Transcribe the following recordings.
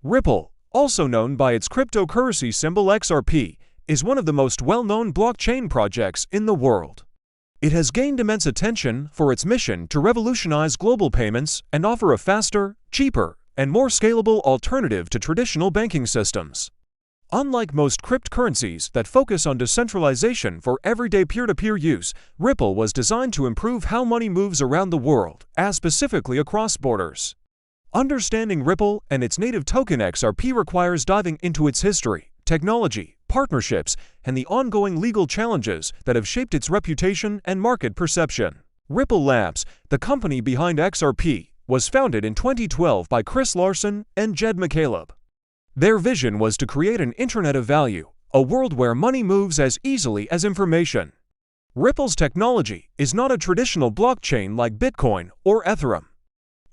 Ripple, also known by its cryptocurrency symbol XRP, is one of the most well-known blockchain projects in the world. It has gained immense attention for its mission to revolutionize global payments and offer a faster, cheaper, and more scalable alternative to traditional banking systems. Unlike most cryptocurrencies that focus on decentralization for everyday peer-to-peer use, Ripple was designed to improve how money moves around the world, as specifically across borders. Understanding Ripple and its native token XRP requires diving into its history, technology, partnerships, and the ongoing legal challenges that have shaped its reputation and market perception. Ripple Labs, the company behind XRP, was founded in 2012 by Chris Larson and Jed McCaleb. Their vision was to create an internet of value, a world where money moves as easily as information. Ripple's technology is not a traditional blockchain like Bitcoin or Ethereum.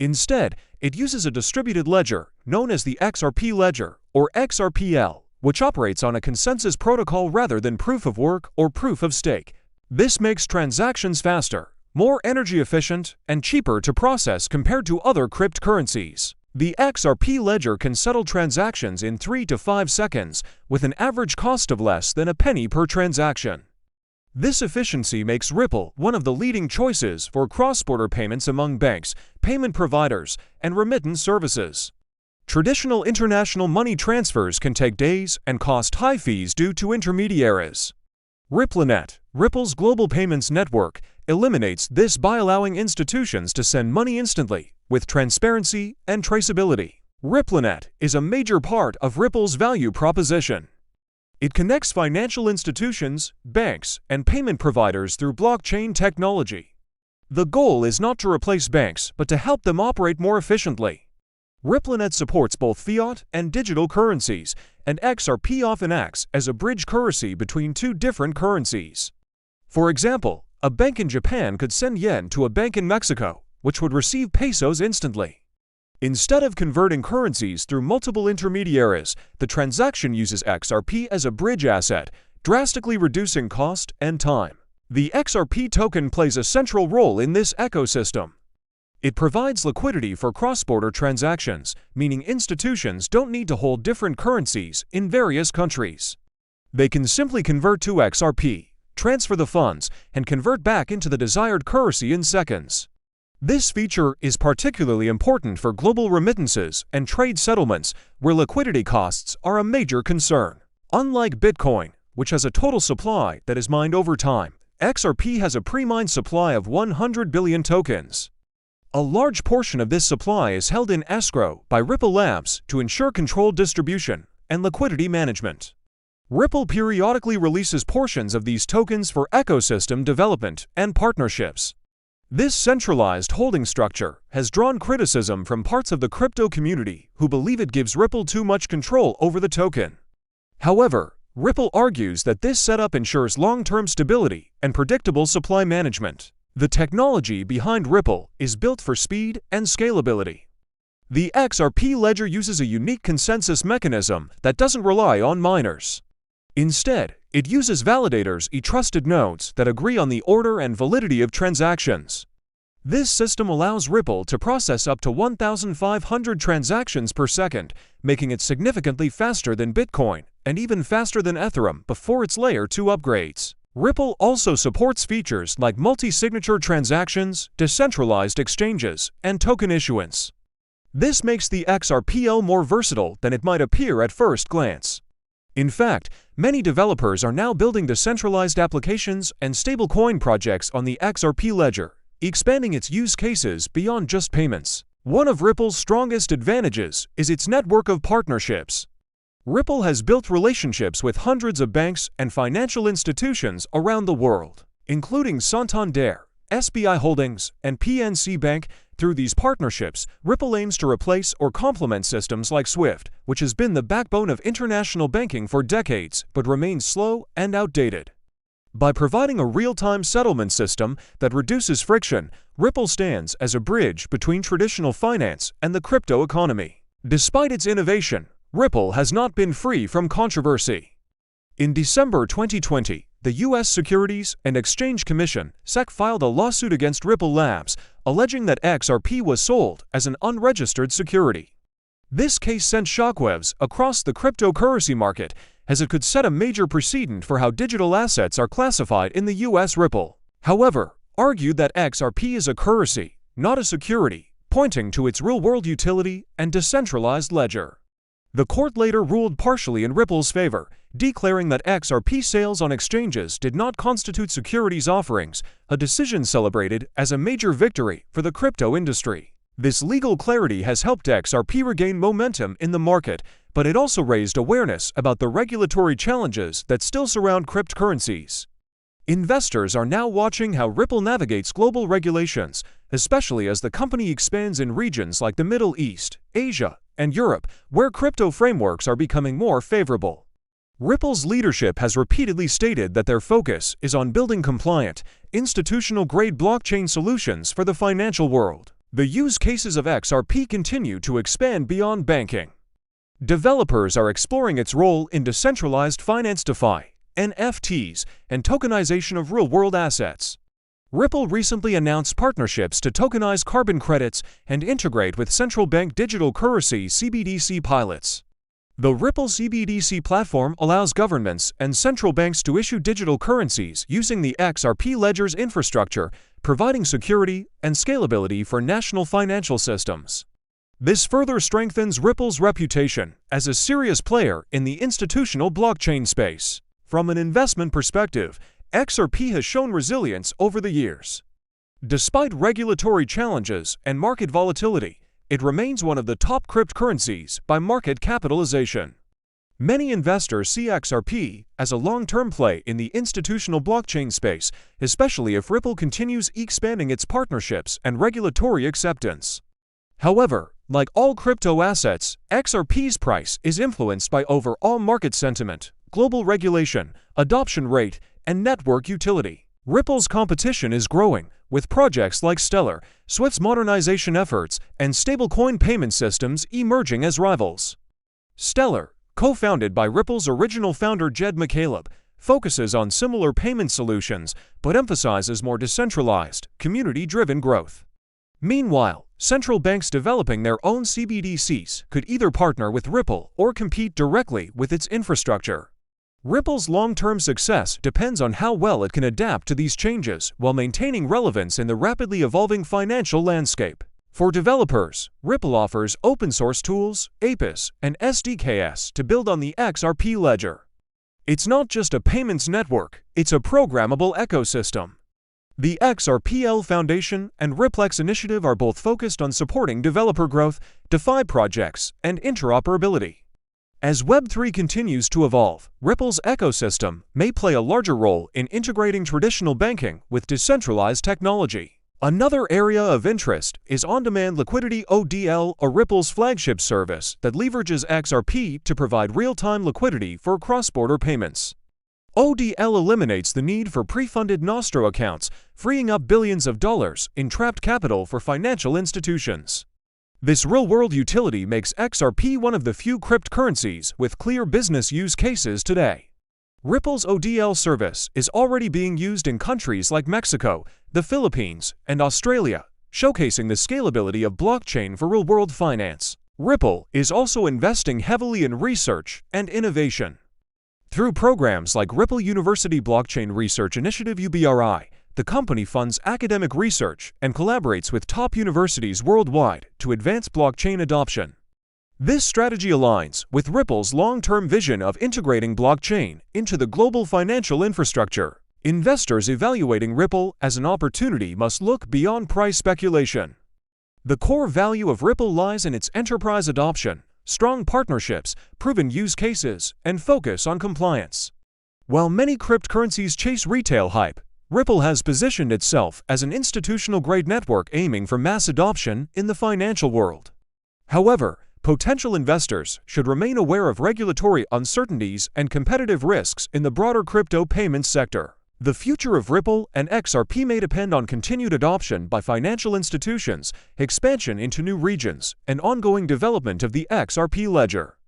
Instead, it uses a distributed ledger known as the XRP ledger, or XRPL, which operates on a consensus protocol rather than proof of work or proof of stake. This makes transactions faster, more energy efficient, and cheaper to process compared to other cryptocurrencies. The XRP ledger can settle transactions in 3 to 5 seconds, with an average cost of less than a penny per transaction. This efficiency makes Ripple one of the leading choices for cross-border payments among banks, payment providers, and remittance services. Traditional international money transfers can take days and cost high fees due to intermediaries. RippleNet, Ripple's global payments network, eliminates this by allowing institutions to send money instantly, with transparency and traceability. RippleNet is a major part of Ripple's value proposition. It connects financial institutions, banks, and payment providers through blockchain technology. The goal is not to replace banks, but to help them operate more efficiently. RippleNet supports both fiat and digital currencies, and XRP often acts as a bridge currency between two different currencies. For example, a bank in Japan could send yen to a bank in Mexico, which would receive pesos instantly. Instead of converting currencies through multiple intermediaries, the transaction uses XRP as a bridge asset, drastically reducing cost and time. The XRP token plays a central role in this ecosystem. It provides liquidity for cross-border transactions, meaning institutions don't need to hold different currencies in various countries. They can simply convert to XRP, transfer the funds, and convert back into the desired currency in seconds. This feature is particularly important for global remittances and trade settlements, where liquidity costs are a major concern. Unlike Bitcoin, which has a total supply that is mined over time, XRP has a pre-mined supply of 100 billion tokens. A large portion of this supply is held in escrow by Ripple Labs to ensure controlled distribution and liquidity management. Ripple periodically releases portions of these tokens for ecosystem development and partnerships. This centralized holding structure has drawn criticism from parts of the crypto community who believe it gives Ripple too much control over the token. However, Ripple argues that this setup ensures long-term stability and predictable supply management. The technology behind Ripple is built for speed and scalability. The XRP ledger uses a unique consensus mechanism that doesn't rely on miners. Instead, it uses validators, trusted nodes that agree on the order and validity of transactions. This system allows Ripple to process up to 1,500 transactions per second, making it significantly faster than Bitcoin and even faster than Ethereum before its Layer 2 upgrades. Ripple also supports features like multi-signature transactions, decentralized exchanges, and token issuance. This makes the XRPL more versatile than it might appear at first glance. In fact, many developers are now building decentralized applications and stablecoin projects on the XRP ledger, expanding its use cases beyond just payments. One of Ripple's strongest advantages is its network of partnerships. Ripple has built relationships with hundreds of banks and financial institutions around the world, including Santander, SBI Holdings, and PNC Bank. Through these partnerships, Ripple aims to replace or complement systems like SWIFT, which has been the backbone of international banking for decades but remains slow and outdated. By providing a real-time settlement system that reduces friction, Ripple stands as a bridge between traditional finance and the crypto economy. Despite its innovation, Ripple has not been free from controversy. In December 2020, the U.S. Securities and Exchange Commission (SEC) filed a lawsuit against Ripple Labs, alleging that XRP was sold as an unregistered security. This case sent shockwaves across the cryptocurrency market, as it could set a major precedent for how digital assets are classified in the US. Ripple, however, argued that XRP is a currency, not a security, pointing to its real-world utility and decentralized ledger. The court later ruled partially in Ripple's favor, declaring that XRP sales on exchanges did not constitute securities offerings, a decision celebrated as a major victory for the crypto industry. This legal clarity has helped XRP regain momentum in the market, but it also raised awareness about the regulatory challenges that still surround cryptocurrencies. Investors are now watching how Ripple navigates global regulations, especially as the company expands in regions like the Middle East, Asia, and Europe, where crypto frameworks are becoming more favorable. Ripple's leadership has repeatedly stated that their focus is on building compliant, institutional-grade blockchain solutions for the financial world. The use cases of XRP continue to expand beyond banking. Developers are exploring its role in decentralized finance, DeFi, NFTs, and tokenization of real-world assets. Ripple recently announced partnerships to tokenize carbon credits and integrate with central bank digital currency (CBDC) pilots. The Ripple CBDC platform allows governments and central banks to issue digital currencies using the XRP ledger's infrastructure, providing security and scalability for national financial systems. This further strengthens Ripple's reputation as a serious player in the institutional blockchain space. From an investment perspective, XRP has shown resilience over the years. Despite regulatory challenges and market volatility, it remains one of the top cryptocurrencies by market capitalization. Many investors see XRP as a long-term play in the institutional blockchain space, especially if Ripple continues expanding its partnerships and regulatory acceptance. However, like all crypto assets, XRP's price is influenced by overall market sentiment, global regulation, adoption rate, and network utility. Ripple's competition is growing, with projects like Stellar, Swift's modernization efforts, and stablecoin payment systems emerging as rivals. Stellar, co-founded by Ripple's original founder Jed McCaleb, focuses on similar payment solutions but emphasizes more decentralized, community-driven growth. Meanwhile, central banks developing their own CBDCs could either partner with Ripple or compete directly with its infrastructure. Ripple's long-term success depends on how well it can adapt to these changes while maintaining relevance in the rapidly evolving financial landscape. For developers, Ripple offers open-source tools, APIs, and SDKs to build on the XRP ledger. It's not just a payments network, it's a programmable ecosystem. The XRPL Foundation and Ripplex initiative are both focused on supporting developer growth, DeFi projects, and interoperability. As Web3 continues to evolve, Ripple's ecosystem may play a larger role in integrating traditional banking with decentralized technology. Another area of interest is on-demand liquidity (ODL), or Ripple's flagship service that leverages XRP to provide real-time liquidity for cross-border payments. ODL eliminates the need for pre-funded Nostro accounts, freeing up billions of dollars in trapped capital for financial institutions. This real-world utility makes XRP one of the few cryptocurrencies with clear business use cases today. Ripple's ODL service is already being used in countries like Mexico, the Philippines, and Australia, showcasing the scalability of blockchain for real-world finance. Ripple is also investing heavily in research and innovation. Through programs like Ripple University Blockchain Research Initiative (UBRI), the company funds academic research and collaborates with top universities worldwide to advance blockchain adoption. This strategy aligns with Ripple's long-term vision of integrating blockchain into the global financial infrastructure. Investors evaluating Ripple as an opportunity must look beyond price speculation. The core value of Ripple lies in its enterprise adoption, strong partnerships, proven use cases, and focus on compliance. While many cryptocurrencies chase retail hype, Ripple has positioned itself as an institutional-grade network aiming for mass adoption in the financial world. However, potential investors should remain aware of regulatory uncertainties and competitive risks in the broader crypto payments sector. The future of Ripple and XRP may depend on continued adoption by financial institutions, expansion into new regions, and ongoing development of the XRP ledger.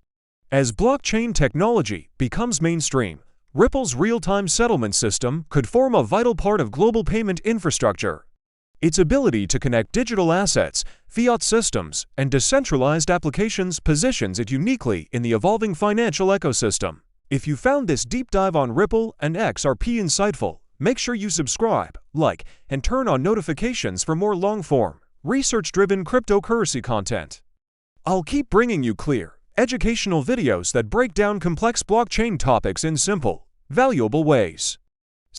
As blockchain technology becomes mainstream, Ripple's real-time settlement system could form a vital part of global payment infrastructure. Its ability to connect digital assets, fiat systems, and decentralized applications positions it uniquely in the evolving financial ecosystem. If you found this deep dive on Ripple and XRP insightful, make sure you subscribe, like, and turn on notifications for more long-form, research-driven cryptocurrency content. I'll keep bringing you clear, educational videos that break down complex blockchain topics in simple, valuable ways.